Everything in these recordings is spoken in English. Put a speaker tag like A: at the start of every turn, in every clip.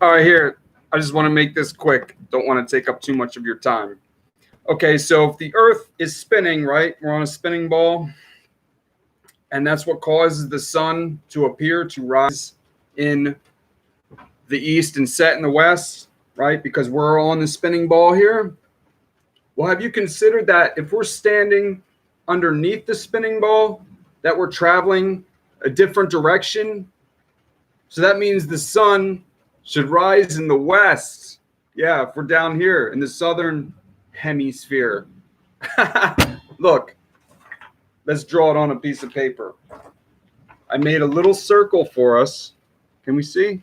A: All right, here. I just want to make this quick. Don't want to take up too much of your time. Okay, so if the Earth is spinning, right? We're on a spinning ball, and that's what causes the sun to appear to rise in the east and set in the west, right? Because we're on the spinning ball here. Well, have you considered that if we're standing underneath the spinning ball, that we're traveling a different direction? So that means the sun should rise in the west. Yeah, if we're down here in the southern hemisphere. Look, let's draw it on a piece of paper. I made a little circle for us. Can we see?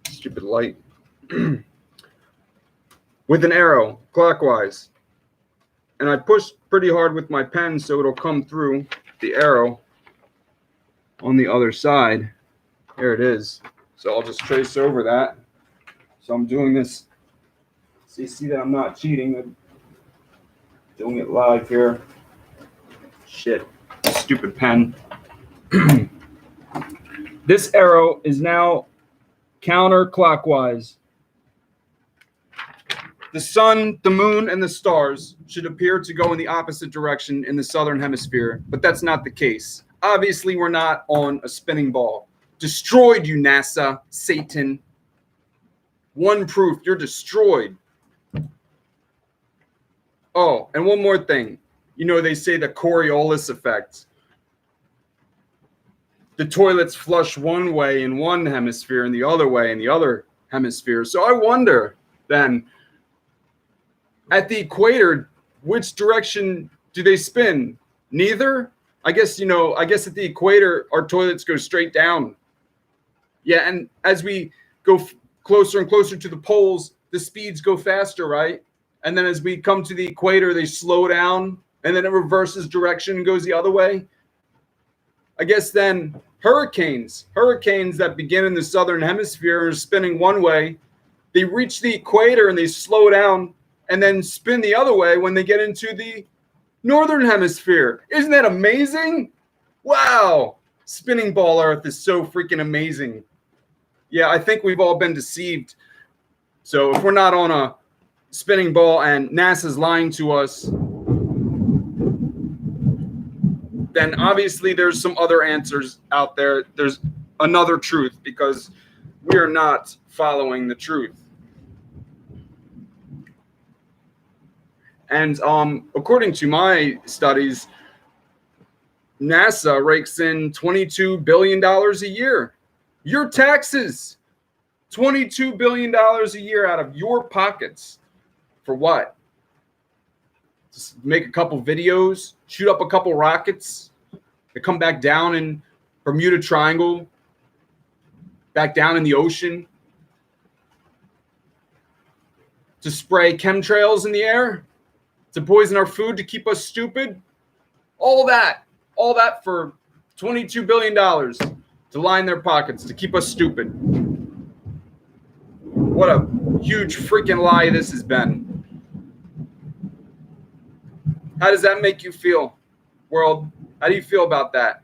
A: Stupid light. With an arrow clockwise. And I pushed pretty hard with my pen so it'll come through the arrow on the other side. There it is. So I'll just trace over that. So I'm doing this. So you see that I'm not cheating. I'm doing it live here. Shit. Stupid pen. This arrow is now counterclockwise. The sun, the moon, and the stars should appear to go in the opposite direction in the southern hemisphere, but that's not the case. Obviously, we're not on a spinning ball. Destroyed you, NASA, Satan. One proof, you're destroyed. Oh, and one more thing. You know, they say the Coriolis effect. The toilets flush one way in one hemisphere and the other way in the other hemisphere. So I wonder then, at the equator, which direction do they spin? Neither? I guess at the equator, our toilets go straight down. Yeah, and as we go closer and closer to the poles, the speeds go faster, right? And then as we come to the equator, they slow down, and then it reverses direction and goes the other way. I guess then hurricanes that begin in the southern hemisphere are spinning one way. They reach the equator and they slow down and then spin the other way when they get into the northern hemisphere. Isn't that amazing? Wow. Spinning ball Earth is so freaking amazing. Yeah, I think we've all been deceived. So if we're not on a spinning ball and NASA's lying to us, then obviously there's some other answers out there. There's another truth because we are not following the truth. And according to my studies, NASA rakes in $22 billion a year. Your taxes, $22 billion a year out of your pockets. For what? Just make a couple videos, shoot up a couple rockets, they come back down in Bermuda Triangle, back down in the ocean, to spray chemtrails in the air, to poison our food, to keep us stupid. All that for $22 billion to line their pockets, to keep us stupid. What a huge freaking lie this has been. How does that make you feel, world? How do you feel about that?